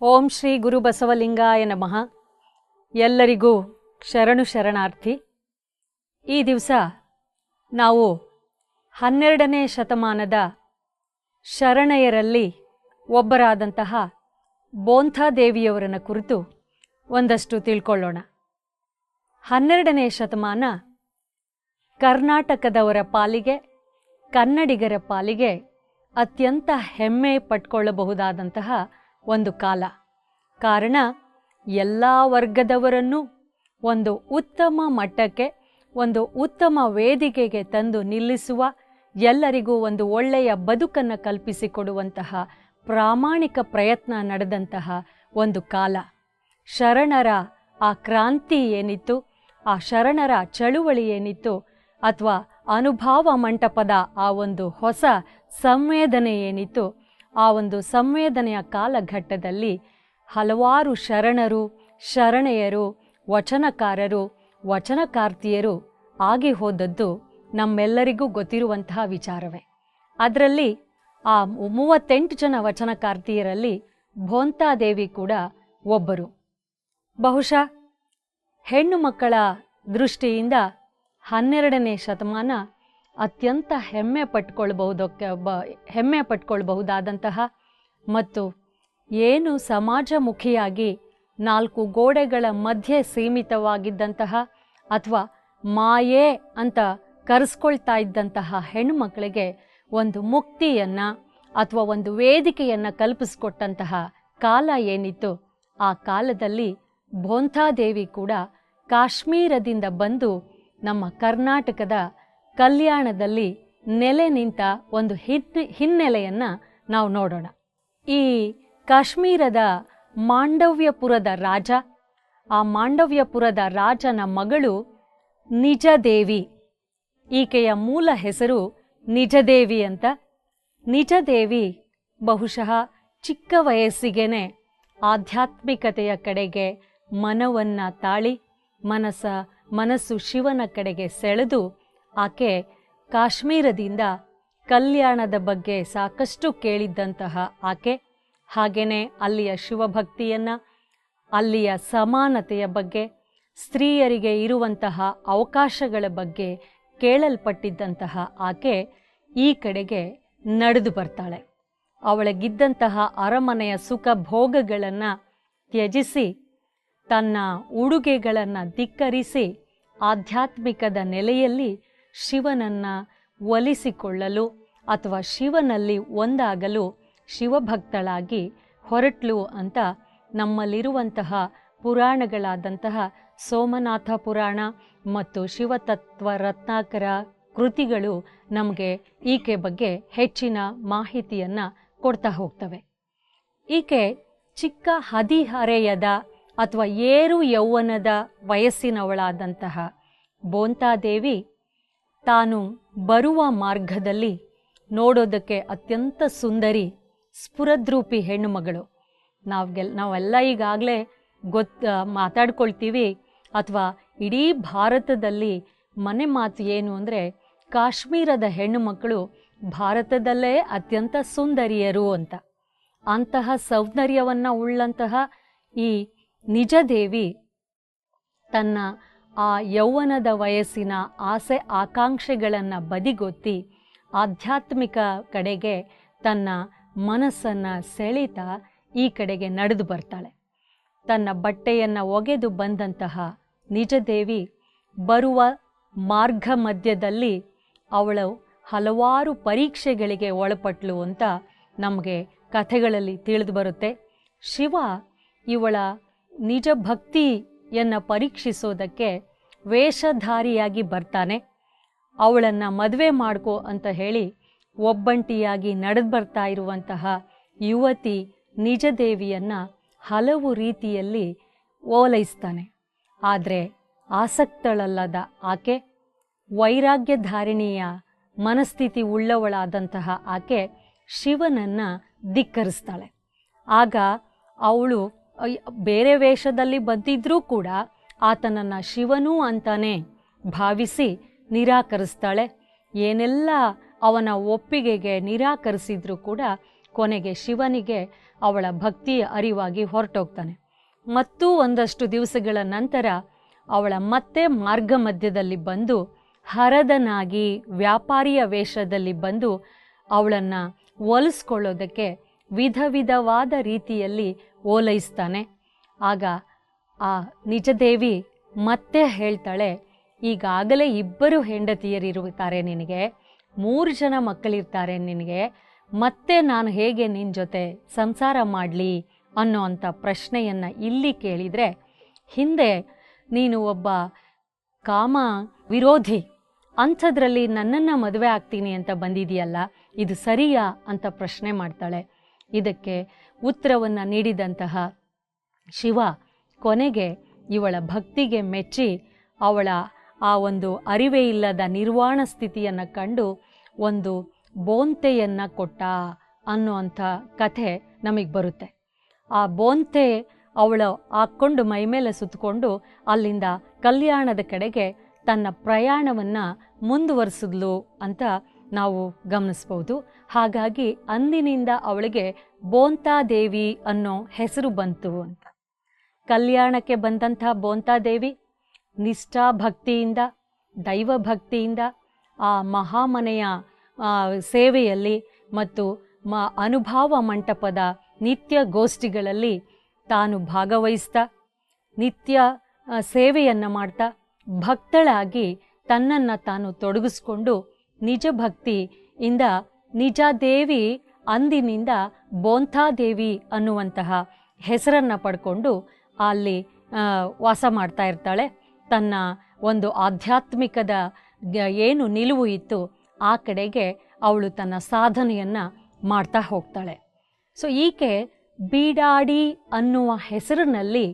ಓಂ ಶ್ರೀ ಗುರು ಬಸವಲಿಂಗಾಯ ನಮಃ. ಎಲ್ಲರಿಗೂ ಶರಣು ಶರಣಾರ್ಥಿ. ಈ ದಿವಸ ನಾವು 12ನೇ ಶತಮಾನದ ಶರಣೆಯರಲ್ಲಿ ಒಬ್ಬರಾದಂತಹ ಬೋಂಥಾದೇವಿಯವರನ್ನ ಕುರಿತು ಒಂದಷ್ಟು ತಿಳ್ಕೊಳ್ಳೋಣ. 12ನೇ ಶತಮಾನ ಕರ್ನಾಟಕದವರ ಪಾಲಿಗೆ, ಕನ್ನಡಿಗರ ಪಾಲಿಗೆ ಅತ್ಯಂತ ಹೆಮ್ಮೆ ಪಟ್ಕೊಳ್ಳಬಹುದಾದಂತಹ ಒಂದು ಕಾಲ. ಕಾರಣ ಎಲ್ಲ ವರ್ಗದವರನ್ನು ಒಂದು ಉತ್ತಮ ಮಟ್ಟಕ್ಕೆ, ಒಂದು ಉತ್ತಮ ವೇದಿಕೆಗೆ ತಂದು ನಿಲ್ಲಿಸುವ, ಎಲ್ಲರಿಗೂ ಒಂದು ಒಳ್ಳೆಯ ಬದುಕನ್ನು ಕಲ್ಪಿಸಿಕೊಡುವಂತಹ ಪ್ರಾಮಾಣಿಕ ಪ್ರಯತ್ನ ನಡೆದಂತಹ ಒಂದು ಕಾಲ. ಶರಣರ ಆ ಕ್ರಾಂತಿ ಏನಿತ್ತು, ಆ ಶರಣರ ಚಳುವಳಿ ಏನಿತ್ತು, ಅಥವಾ ಅನುಭಾವ ಮಂಟಪದ ಆ ಒಂದು ಹೊಸ ಸಂವೇದನೆ ಏನಿತ್ತು, ಆ ಒಂದು ಸಂವೇದನೆಯ ಕಾಲಘಟ್ಟದಲ್ಲಿ ಹಲವಾರು ಶರಣರು, ಶರಣೆಯರು, ವಚನಕಾರರು, ವಚನಕಾರ್ತಿಯರು ಆಗಿ ಹೋದದ್ದು ನಮ್ಮೆಲ್ಲರಿಗೂ ಗೊತ್ತಿರುವಂತಹ ವಿಚಾರವೇ. ಅದರಲ್ಲಿ ಆ 38 ಜನ ವಚನಕಾರ್ತಿಯರಲ್ಲಿ ಬೋಂಥಾದೇವಿ ಕೂಡ ಒಬ್ಬರು. ಬಹುಶಃ ಹೆಣ್ಣು ಮಕ್ಕಳ ದೃಷ್ಟಿಯಿಂದ 12ನೇ ಶತಮಾನ ಅತ್ಯಂತ ಹೆಮ್ಮೆ ಪಟ್ಕೊಳ್ಬಹುದಾದಂತಹ ಮತ್ತು ಏನು ಸಮಾಜಮುಖಿಯಾಗಿ 4 ಗೋಡೆಗಳ ಮಧ್ಯೆ ಸೀಮಿತವಾಗಿದ್ದಂತಹ ಅಥವಾ ಮಾಯೆ ಅಂತ ಕರೆಸ್ಕೊಳ್ತಾ ಇದ್ದಂತಹ ಹೆಣ್ಣುಮಕ್ಕಳಿಗೆ ಒಂದು ಮುಕ್ತಿಯನ್ನು ಅಥವಾ ಒಂದು ವೇದಿಕೆಯನ್ನು ಕಲ್ಪಿಸ್ಕೊಟ್ಟಂತಹ ಕಾಲ ಏನಿತ್ತು, ಆ ಕಾಲದಲ್ಲಿ ಬೋಂಥಾದೇವಿ ಕೂಡ ಕಾಶ್ಮೀರದಿಂದ ಬಂದು ನಮ್ಮ ಕರ್ನಾಟಕದ ಕಲ್ಯಾಣದಲ್ಲಿ ನೆಲೆ ನಿಂತ ಒಂದು ಹಿನ್ನೆಲೆಯನ್ನು ನಾವು ನೋಡೋಣ. ಈ ಕಾಶ್ಮೀರದ ಮಾಂಡವ್ಯಪುರದ ರಾಜ, ಆ ಮಾಂಡವ್ಯಪುರದ ರಾಜನ ಮಗಳು ನಿಜದೇವಿ. ಈಕೆಯ ಮೂಲ ಹೆಸರು ನಿಜದೇವಿ ಅಂತ. ನಿಜದೇವಿ ಬಹುಶಃ ಚಿಕ್ಕ ವಯಸ್ಸಿಗೇನೆ ಆಧ್ಯಾತ್ಮಿಕತೆಯ ಕಡೆಗೆ ಮನವನ್ನು ತಾಳಿ, ಮನಸ್ಸು ಶಿವನ ಕಡೆಗೆ ಸೆಳೆದು ಆಕೆ ಕಾಶ್ಮೀರದಿಂದ ಕಲ್ಯಾಣದ ಬಗ್ಗೆ ಸಾಕಷ್ಟು ಕೇಳಿದ್ದಂತಹ ಆಕೆ, ಹಾಗೆಯೇ ಅಲ್ಲಿಯ ಶಿವಭಕ್ತಿಯನ್ನು, ಅಲ್ಲಿಯ ಸಮಾನತೆಯ ಬಗ್ಗೆ, ಸ್ತ್ರೀಯರಿಗೆ ಇರುವಂತಹ ಅವಕಾಶಗಳ ಬಗ್ಗೆ ಕೇಳಲ್ಪಟ್ಟಿದ್ದಂತಹ ಆಕೆ ಈ ಕಡೆಗೆ ನಡೆದು ಬರ್ತಾಳೆ. ಅವಳಿಗಿದ್ದಂತಹ ಅರಮನೆಯ ಸುಖ ಭೋಗಗಳನ್ನು ತ್ಯಜಿಸಿ, ತನ್ನ ಉಡುಗೆಗಳನ್ನು ಧಿಕ್ಕರಿಸಿ, ಆಧ್ಯಾತ್ಮಿಕದ ನೆಲೆಯಲ್ಲಿ ಶಿವನನ್ನು ಒಲಿಸಿಕೊಳ್ಳಲು ಅಥವಾ ಶಿವನಲ್ಲಿ ಒಂದಾಗಲು ಶಿವಭಕ್ತಳಾಗಿ ಹೊರಟ್ಲು ಅಂತ ನಮ್ಮಲ್ಲಿರುವಂತಹ ಪುರಾಣಗಳಾದಂತಹ ಸೋಮನಾಥ ಪುರಾಣ ಮತ್ತು ಶಿವತತ್ವ ರತ್ನಾಕರ ಕೃತಿಗಳು ನಮಗೆ ಈಕೆ ಬಗ್ಗೆ ಹೆಚ್ಚಿನ ಮಾಹಿತಿಯನ್ನು ಕೊಡ್ತಾ ಹೋಗ್ತವೆ. ಈಕೆ ಚಿಕ್ಕ ಹದಿಹರೆಯದ ಅಥವಾ ಏರು ಯೌವನದ ವಯಸ್ಸಿನವಳಾದಂತಹ ಬೋಂಥಾದೇವಿ ತಾನು ಬರುವ ಮಾರ್ಗದಲ್ಲಿ ನೋಡೋದಕ್ಕೆ ಅತ್ಯಂತ ಸುಂದರಿ, ಸ್ಫುರದ್ರೂಪಿ ಹೆಣ್ಣುಮಗಳು. ನಾವೆಲ್ಲ ಈಗಾಗಲೇ ಮಾತಾಡ್ಕೊಳ್ತೀವಿ, ಅಥವಾ ಇಡೀ ಭಾರತದಲ್ಲಿ ಮನೆ ಮಾತು ಏನು ಅಂದರೆ ಕಾಶ್ಮೀರದ ಹೆಣ್ಣುಮಕ್ಕಳು ಭಾರತದಲ್ಲೇ ಅತ್ಯಂತ ಸುಂದರಿಯರು ಅಂತ. ಅಂತಹ ಸೌಂದರ್ಯವನ್ನು ಉಳ್ಳಂತಹ ಈ ನಿಜದೇವಿ ತನ್ನ ಆ ಯೌವನದ ವಯಸ್ಸಿನ ಆಸೆ ಆಕಾಂಕ್ಷೆಗಳನ್ನು ಬದಿಗೊತ್ತಿ ಆಧ್ಯಾತ್ಮಿಕ ಕಡೆಗೆ ತನ್ನ ಮನಸ್ಸನ್ನು ಸೆಳೀತಾ ಈ ಕಡೆಗೆ ನಡೆದು ಬರ್ತಾಳೆ. ತನ್ನ ಬಟ್ಟೆಯನ್ನು ಒಗೆದು ಬಂದಂತಹ ನಿಜದೇವಿ ಬರುವ ಮಾರ್ಗ ಮಧ್ಯದಲ್ಲಿ ಅವಳು ಹಲವಾರು ಪರೀಕ್ಷೆಗಳಿಗೆ ಒಳಪಟ್ಲು ಅಂತ ನಮಗೆ ಕಥೆಗಳಲ್ಲಿ ತಿಳಿದು ಬರುತ್ತೆ. ಶಿವ ಇವಳ ನಿಜ ಭಕ್ತಿಯನ್ನು ಪರೀಕ್ಷಿಸೋದಕ್ಕೆ ವೇಷಧಾರಿಯಾಗಿ ಬರ್ತಾನೆ. ಅವಳನ್ನು ಮದುವೆ ಮಾಡ್ಕೋ ಅಂತ ಹೇಳಿ ಒಬ್ಬಂಟಿಯಾಗಿ ನಡೆದು ಬರ್ತಾ ಇರುವಂತಹ ಯುವತಿ ನಿಜದೇವಿಯನ್ನು ಹಲವು ರೀತಿಯಲ್ಲಿ ಓಲೈಸ್ತಾನೆ. ಆದರೆ ಆಸಕ್ತಳಲ್ಲದ ಆಕೆ, ವೈರಾಗ್ಯಧಾರಿಣಿಯ ಮನಸ್ಥಿತಿ ಉಳ್ಳವಳಾದಂತಹ ಆಕೆ ಶಿವನನ್ನು ಧಿಕ್ಕರಿಸ್ತಾಳೆ. ಆಗ ಅವಳು ಬೇರೆ ವೇಷದಲ್ಲಿ ಬಂದಿದ್ರೂ ಕೂಡ ಆತನನ್ನು ಶಿವನೂ ಅಂತಾನೆ ಭಾವಿಸಿ ನಿರಾಕರಿಸ್ತಾಳೆ. ಏನೆಲ್ಲ ಅವನ ಒಪ್ಪಿಗೆಗೆ ನಿರಾಕರಿಸಿದ್ರೂ ಕೂಡ ಕೊನೆಗೆ ಶಿವನಿಗೆ ಅವಳ ಭಕ್ತಿಯ ಅರಿವಾಗಿ ಹೊರಟೋಗ್ತಾನೆ. ಮತ್ತೂ ಒಂದಷ್ಟು ದಿವಸಗಳ ನಂತರ ಅವಳ ಮತ್ತೆ ಮಾರ್ಗ ಮಧ್ಯದಲ್ಲಿ ಬಂದು ಹರದನಾಗಿ ವ್ಯಾಪಾರಿಯ ವೇಷದಲ್ಲಿ ಬಂದು ಅವಳನ್ನು ಒಲಿಸ್ಕೊಳ್ಳೋದಕ್ಕೆ ವಿಧ ವಿಧವಾದ ರೀತಿಯಲ್ಲಿ ಓಲೈಸ್ತಾನೆ. ಆಗ ಆ ನಿಜದೇವಿ ಮತ್ತೆ ಹೇಳ್ತಾಳೆ, ಈಗಾಗಲೇ 2 ಹೆಂಡತಿಯರಿರುತ್ತಾರೆ ನಿನಗೆ, 3 ಜನ ಮಕ್ಕಳಿರ್ತಾರೆ ನಿನಗೆ, ಮತ್ತೆ ನಾನು ಹೇಗೆ ನಿನ್ನ ಜೊತೆ ಸಂಸಾರ ಮಾಡಲಿ ಅನ್ನೋ ಅಂಥ ಪ್ರಶ್ನೆಯನ್ನು ಇಲ್ಲಿ ಕೇಳಿದರೆ, ಹಿಂದೆ ನೀನು ಒಬ್ಬ ಕಾಮ ವಿರೋಧಿ, ಅಂಥದ್ರಲ್ಲಿ ನನ್ನನ್ನು ಮದುವೆ ಆಗ್ತೀನಿ ಅಂತ ಬಂದಿದೆಯಲ್ಲ, ಇದು ಸರಿಯಾ ಅಂತ ಪ್ರಶ್ನೆ ಮಾಡ್ತಾಳೆ. ಇದಕ್ಕೆ ಉತ್ತರವನ್ನು ನೀಡಿದಂತಹ ಶಿವ ಕೊನೆಗೆ ಇವಳ ಭಕ್ತಿಗೆ ಮೆಚ್ಚಿ ಅವಳ ಆ ಒಂದು ಅರಿವೇ ಇಲ್ಲದ ನಿರ್ವಾಣ ಸ್ಥಿತಿಯನ್ನು ಕಂಡು ಒಂದು ಬೋಂತೆಯನ್ನು ಕೊಟ್ಟ ಅನ್ನುವಂಥ ಕಥೆ ನಮಗೆ ಬರುತ್ತೆ. ಆ ಬೋಂತೆ ಅವಳು ಹಾಕ್ಕೊಂಡು ಮೈಮೇಲೆ ಸುತ್ತಕೊಂಡು ಅಲ್ಲಿಂದ ಕಲ್ಯಾಣದ ಕಡೆಗೆ ತನ್ನ ಪ್ರಯಾಣವನ್ನು ಮುಂದುವರಿಸಿದ್ಲು ಅಂತ ನಾವು ಗಮನಿಸ್ಬೋದು. ಹಾಗಾಗಿ ಅಂದಿನಿಂದ ಅವಳಿಗೆ ಬೋಂತಾದೇವಿ ಅನ್ನೋ ಹೆಸರು ಬಂತು ಅಂತ. ಕಲ್ಯಾಣಕ್ಕೆ ಬಂದಂಥ ಬೋಂತಾದೇವಿ ನಿಷ್ಠಾಭಕ್ತಿಯಿಂದ, ದೈವಭಕ್ತಿಯಿಂದ ಆ ಮಹಾಮನೆಯ ಸೇವೆಯಲ್ಲಿ ಮತ್ತು ಅನುಭವ ಮಂಟಪದ ನಿತ್ಯ ಗೋಷ್ಠಿಗಳಲ್ಲಿ ತಾನು ಭಾಗವಹಿಸ್ತಾ ನಿತ್ಯ ಸೇವೆಯನ್ನು ಮಾಡ್ತಾ ಭಕ್ತಳಾಗಿ ತನ್ನನ್ನು ತಾನು ತೊಡಗಿಸ್ಕೊಂಡು ನಿಜ ಭಕ್ತಿಯಿಂದ ನಿಜಾದೇವಿ ಅಂದಿನಿಂದ ಬೋಂತಾದೇವಿ ಅನ್ನುವಂತಹ ಹೆಸರನ್ನು ಪಡ್ಕೊಂಡು ಅಲ್ಲಿ ವಾಸ ಮಾಡ್ತಾ ಇರ್ತಾಳೆ. ತನ್ನ ಒಂದು ಆಧ್ಯಾತ್ಮಿಕದ ಏನು ನಿಲುವು ಇತ್ತು ಆ ಕಡೆಗೆ ಅವಳು ತನ್ನ ಸಾಧನೆಯನ್ನು ಮಾಡ್ತಾ ಹೋಗ್ತಾಳೆ. ಸೊ ಈಕೆ ಬೀಡಾಡಿ ಅನ್ನುವ ಹೆಸರಿನಲ್ಲಿ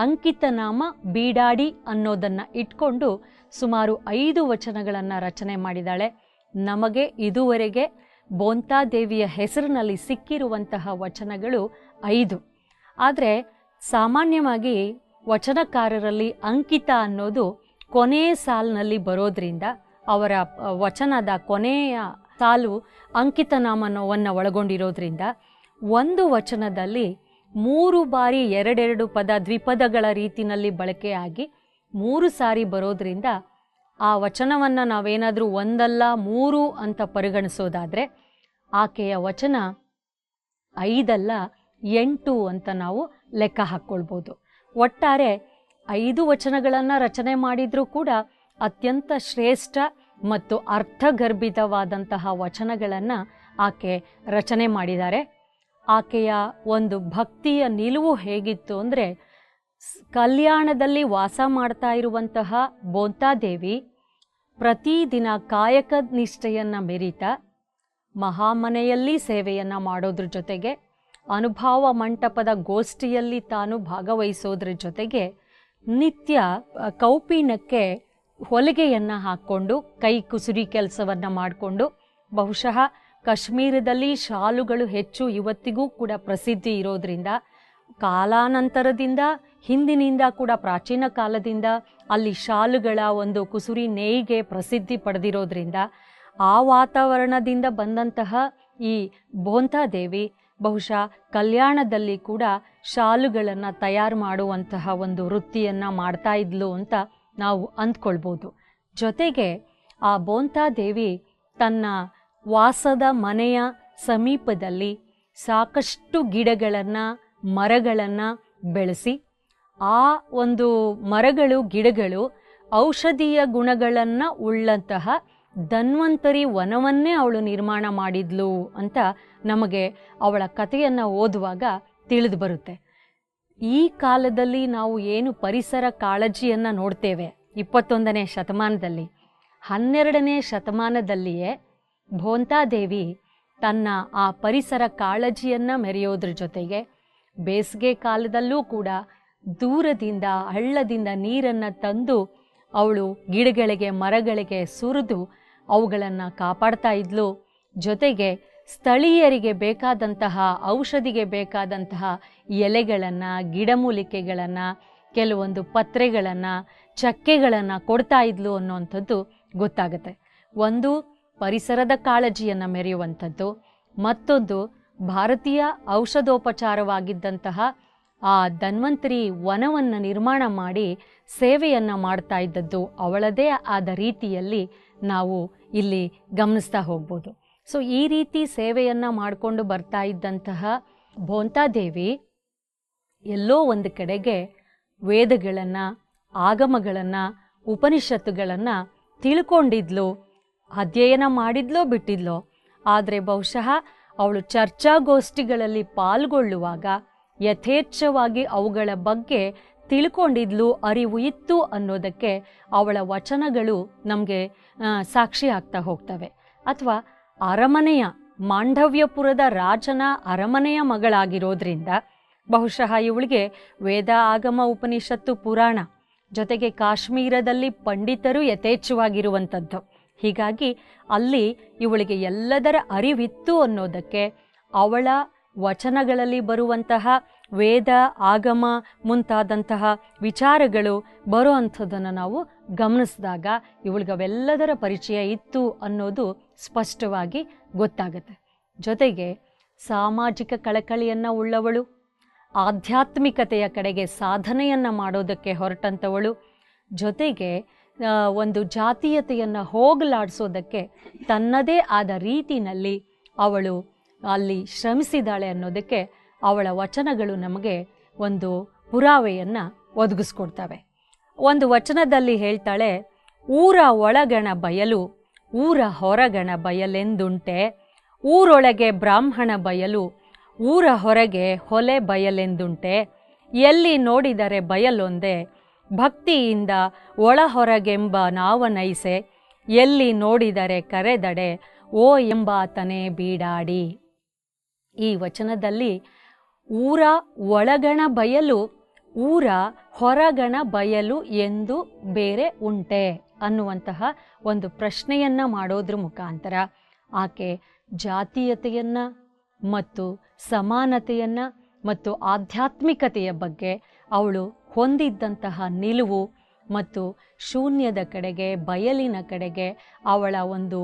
ಅಂಕಿತ ನಾಮ ಬೀಡಾಡಿ ಅನ್ನೋದನ್ನು ಇಟ್ಕೊಂಡು ಸುಮಾರು 5 ವಚನಗಳನ್ನು ರಚನೆ ಮಾಡಿದ್ದಾಳೆ. ನಮಗೆ ಇದುವರೆಗೆ ಬೋಂತಾದೇವಿಯ ಹೆಸರಿನಲ್ಲಿ ಸಿಕ್ಕಿರುವಂತಹ ವಚನಗಳು 5. ಆದರೆ ಸಾಮಾನ್ಯವಾಗಿ ವಚನಕಾರರಲ್ಲಿ ಅಂಕಿತ ಅನ್ನೋದು ಕೊನೆಯ ಸಾಲಿನಲ್ಲಿ ಬರೋದ್ರಿಂದ ಅವರ ವಚನದ ಕೊನೆಯ ಸಾಲು ಅಂಕಿತ ನಾಮವನ್ನು ಒಳಗೊಂಡಿರೋದ್ರಿಂದ ಒಂದು ವಚನದಲ್ಲಿ 3 ಬಾರಿ 2 ಪದ ದ್ವಿಪದಗಳ ರೀತಿಯಲ್ಲಿ ಬಳಕೆಯಾಗಿ 3 ಸಾರಿ ಬರೋದ್ರಿಂದ ಆ ವಚನವನ್ನು ನಾವೇನಾದರೂ 1 ಅಲ್ಲ 3 ಅಂತ ಪರಿಗಣಿಸೋದಾದರೆ ಆಕೆಯ ವಚನ 5 ಅಲ್ಲ 8 ಅಂತ ನಾವು ಲೆಕ್ಕ ಹಾಕ್ಕೊಳ್ಬೋದು. ಒಟ್ಟಾರೆ 5 ವಚನಗಳನ್ನು ರಚನೆ ಮಾಡಿದರೂ ಕೂಡ ಅತ್ಯಂತ ಶ್ರೇಷ್ಠ ಮತ್ತು ಅರ್ಥಗರ್ಭಿತವಾದಂತಹ ವಚನಗಳನ್ನು ಆಕೆ ರಚನೆ ಮಾಡಿದ್ದಾರೆ. ಆಕೆಯ ಒಂದು ಭಕ್ತಿಯ ನಿಲುವು ಹೇಗಿತ್ತು ಅಂದರೆ, ಕಲ್ಯಾಣದಲ್ಲಿ ವಾಸ ಮಾಡ್ತಾ ಇರುವಂತಹ ಬೋಂತಾದೇವಿ ಪ್ರತಿದಿನ ಕಾಯಕ ನಿಷ್ಠೆಯನ್ನು ಮೆರೀತಾ ಮಹಾಮನೆಯಲ್ಲಿ ಸೇವೆಯನ್ನು ಮಾಡೋದ್ರ ಜೊತೆಗೆ ಅನುಭವ ಮಂಟಪದ ಗೋಷ್ಠಿಯಲ್ಲಿ ತಾನು ಭಾಗವಹಿಸೋದ್ರ ಜೊತೆಗೆ ನಿತ್ಯ ಕೌಪೀನಕ್ಕೆ ಹೊಲಿಗೆಯನ್ನು ಹಾಕ್ಕೊಂಡು ಕೈ ಕುಸುರಿ ಕೆಲಸವನ್ನು ಮಾಡಿಕೊಂಡು, ಬಹುಶಃ ಕಾಶ್ಮೀರದಲ್ಲಿ ಶಾಲುಗಳು ಹೆಚ್ಚು ಇವತ್ತಿಗೂ ಕೂಡ ಪ್ರಸಿದ್ಧಿ ಇರೋದ್ರಿಂದ ಕಾಲಾನಂತರದಿಂದ ಹಿಂದಿನಿಂದ ಕೂಡ ಪ್ರಾಚೀನ ಕಾಲದಿಂದ ಅಲ್ಲಿ ಶಾಲುಗಳ ಒಂದು ಕುಸುರಿ ನೇಯ್ಗೆ ಪ್ರಸಿದ್ಧಿ ಪಡೆದಿರೋದ್ರಿಂದ ಆ ವಾತಾವರಣದಿಂದ ಬಂದಂತಹ ಈ ಬೋಂತಾದೇವಿ ಬಹುಶಃ ಕಲ್ಯಾಣದಲ್ಲಿ ಕೂಡ ಶಾಲುಗಳನ್ನು ತಯಾರು ಮಾಡುವಂತಹ ಒಂದು ವೃತ್ತಿಯನ್ನು ಮಾಡ್ತಾ ಇದ್ಲು ಅಂತ ನಾವು ಅಂದ್ಕೊಳ್ಬೋದು. ಜೊತೆಗೆ ಆ ಬೋಂತಾದೇವಿ ತನ್ನ ವಾಸದ ಮನೆಯ ಸಮೀಪದಲ್ಲಿ ಸಾಕಷ್ಟು ಗಿಡಗಳನ್ನು ಮರಗಳನ್ನು ಬೆಳೆಸಿ, ಆ ಒಂದು ಮರಗಳು ಗಿಡಗಳು ಔಷಧೀಯ ಗುಣಗಳನ್ನು ಉಳ್ಳಂತಹ ಧನ್ವಂತರಿ ವನವನ್ನೇ ಅವಳು ನಿರ್ಮಾಣ ಮಾಡಿದ್ಲು ಅಂತ ನಮಗೆ ಅವಳ ಕಥೆಯನ್ನು ಓದುವಾಗ ತಿಳಿದು ಬರುತ್ತೆ. ಈ ಕಾಲದಲ್ಲಿ ನಾವು ಏನು ಪರಿಸರ ಕಾಳಜಿಯನ್ನು ನೋಡ್ತೇವೆ 21ನೇ ಶತಮಾನದಲ್ಲಿ, 12ನೇ ಶತಮಾನದಲ್ಲಿಯೇ ಬೋಂತಾದೇವಿ ತನ್ನ ಆ ಪರಿಸರ ಕಾಳಜಿಯನ್ನು ಮೆರೆಯೋದ್ರ ಜೊತೆಗೆ ಬೇಸಿಗೆ ಕಾಲದಲ್ಲೂ ಕೂಡ ದೂರದಿಂದ ಹಳ್ಳದಿಂದ ನೀರನ್ನು ತಂದು ಅವಳು ಗಿಡಗಳಿಗೆ ಮರಗಳಿಗೆ ಸುರಿದು ಅವುಗಳನ್ನು ಕಾಪಾಡ್ತಾ ಇದ್ಲು. ಜೊತೆಗೆ ಸ್ಥಳೀಯರಿಗೆ ಬೇಕಾದಂತಹ ಔಷಧಿಗೆ ಬೇಕಾದಂತಹ ಎಲೆಗಳನ್ನು, ಗಿಡಮೂಲಿಕೆಗಳನ್ನು, ಕೆಲವೊಂದು ಪತ್ರೆಗಳನ್ನು, ಚಕ್ಕೆಗಳನ್ನು ಕೊಡ್ತಾ ಇದ್ಲು ಅನ್ನೋವಂಥದ್ದು ಗೊತ್ತಾಗುತ್ತೆ. ಒಂದು ಪರಿಸರದ ಕಾಳಜಿಯನ್ನು ಮೆರೆಯುವಂಥದ್ದು, ಮತ್ತೊಂದು ಭಾರತೀಯ ಔಷಧೋಪಚಾರವಾಗಿದ್ದಂತಹ ಆ ಧನ್ವಂತರಿ ವನವನ್ನು ನಿರ್ಮಾಣ ಮಾಡಿ ಸೇವೆಯನ್ನು ಮಾಡ್ತಾ ಇದ್ದದ್ದು ಅವಳದೇ ಆದ ರೀತಿಯಲ್ಲಿ ನಾವು ಇಲ್ಲಿ ಗಮನಿಸ್ತಾ ಹೋಗ್ಬೋದು. ಸೊ ಈ ರೀತಿ ಸೇವೆಯನ್ನು ಮಾಡಿಕೊಂಡು ಬರ್ತಾ ಇದ್ದಂತಹ ಬೋಂತಾದೇವಿ ಎಲ್ಲೋ ಒಂದು ಕಡೆಗೆ ವೇದಗಳನ್ನು, ಆಗಮಗಳನ್ನು, ಉಪನಿಷತ್ತುಗಳನ್ನು ತಿಳ್ಕೊಂಡಿದ್ಲು, ಅಧ್ಯಯನ ಮಾಡಿದ್ಲೋ ಬಿಟ್ಟಿದ್ಲೋ. ಆದರೆ ಬಹುಶಃ ಅವಳು ಚರ್ಚಾಗೋಷ್ಠಿಗಳಲ್ಲಿ ಪಾಲ್ಗೊಳ್ಳುವಾಗ ಯಥೇಚ್ಛವಾಗಿ ಅವುಗಳ ಬಗ್ಗೆ ತಿಳ್ಕೊಂಡಿದ್ಲು, ಅರಿವು ಇತ್ತು ಅನ್ನೋದಕ್ಕೆ ಅವಳ ವಚನಗಳು ನಮಗೆ ಸಾಕ್ಷಿ ಆಗ್ತಾ ಹೋಗ್ತವೆ. ಅಥವಾ ಅರಮನೆಯ, ಮಾಂಡವ್ಯಪುರದ ರಾಜನ ಅರಮನೆಯ ಮಗಳಾಗಿರೋದ್ರಿಂದ ಬಹುಶಃ ಇವಳಿಗೆ ವೇದ, ಆಗಮ, ಉಪನಿಷತ್ತು, ಪುರಾಣ ಜೊತೆಗೆ ಕಾಶ್ಮೀರದಲ್ಲಿ ಪಂಡಿತರು ಯಥೇಚ್ಛವಾಗಿರುವಂಥದ್ದು. ಹೀಗಾಗಿ ಅಲ್ಲಿ ಇವಳಿಗೆ ಎಲ್ಲದರ ಅರಿವಿತ್ತು ಅನ್ನೋದಕ್ಕೆ ಅವಳ ವಚನಗಳಲ್ಲಿ ಬರುವಂತಹ ವೇದ, ಆಗಮ ಮುಂತಾದಂತಹ ವಿಚಾರಗಳು ಬರೋ ಅಂಥದ್ದನ್ನು ನಾವು ಗಮನಿಸಿದಾಗ ಇವಳಿಗೆ ಅವೆಲ್ಲದರ ಪರಿಚಯ ಇತ್ತು ಅನ್ನೋದು ಸ್ಪಷ್ಟವಾಗಿ ಗೊತ್ತಾಗುತ್ತೆ. ಜೊತೆಗೆ ಸಾಮಾಜಿಕ ಕಳಕಳಿಯನ್ನು ಉಳ್ಳವಳು, ಆಧ್ಯಾತ್ಮಿಕತೆಯ ಕಡೆಗೆ ಸಾಧನೆಯನ್ನು ಮಾಡೋದಕ್ಕೆ ಹೊರಟಂಥವಳು, ಜೊತೆಗೆ ಒಂದು ಜಾತೀಯತೆಯನ್ನು ಹೋಗಲಾಡಿಸೋದಕ್ಕೆ ತನ್ನದೇ ಆದ ರೀತಿಯಲ್ಲಿ ಅವಳು ಅಲ್ಲಿ ಶ್ರಮಿಸಿದಾಳೆ ಅನ್ನೋದಕ್ಕೆ ಅವಳ ವಚನಗಳು ನಮಗೆ ಒಂದು ಪುರಾವೆಯನ್ನು ಒದಗಿಸ್ಕೊಡ್ತವೆ. ಒಂದು ವಚನದಲ್ಲಿ ಹೇಳ್ತಾಳೆ, ಊರ ಒಳಗಣ ಬಯಲು ಊರ ಹೊರಗಣ ಬಯಲೆಂದುಂಟೆ, ಊರೊಳಗೆ ಬ್ರಾಹ್ಮಣ ಬಯಲು ಊರ ಹೊರಗೆ ಹೊಲೆ ಬಯಲೆಂದುಂಟೆ, ಎಲ್ಲಿ ನೋಡಿದರೆ ಬಯಲೊಂದೆ ಭಕ್ತಿಯಿಂದ ಒಳ ಹೊರಗೆಂಬ ನಾವನೈಸೆ, ಎಲ್ಲಿ ನೋಡಿದರೆ ಕರೆದಡೆ ಓ ಎಂಬಾತನೇ ಬೀಡಾಡಿ. ಈ ವಚನದಲ್ಲಿ ಊರ ಒಳಗಣ ಬಯಲು, ಊರ ಹೊರಗಣ ಬಯಲು ಎಂದು ಬೇರೆ ಉಂಟೆ ಅನ್ನುವಂತಹ ಒಂದು ಪ್ರಶ್ನೆಯನ್ನು ಮಾಡೋದ್ರ ಮುಖಾಂತರ ಆಕೆ ಜಾತೀಯತೆಯನ್ನು ಮತ್ತು ಸಮಾನತೆಯನ್ನು ಮತ್ತು ಆಧ್ಯಾತ್ಮಿಕತೆಯ ಬಗ್ಗೆ ಅವಳು ಹೊಂದಿದ್ದಂತಹ ನಿಲುವು ಮತ್ತು ಶೂನ್ಯದ ಕಡೆಗೆ, ಬಯಲಿನ ಕಡೆಗೆ ಅವಳ ಒಂದು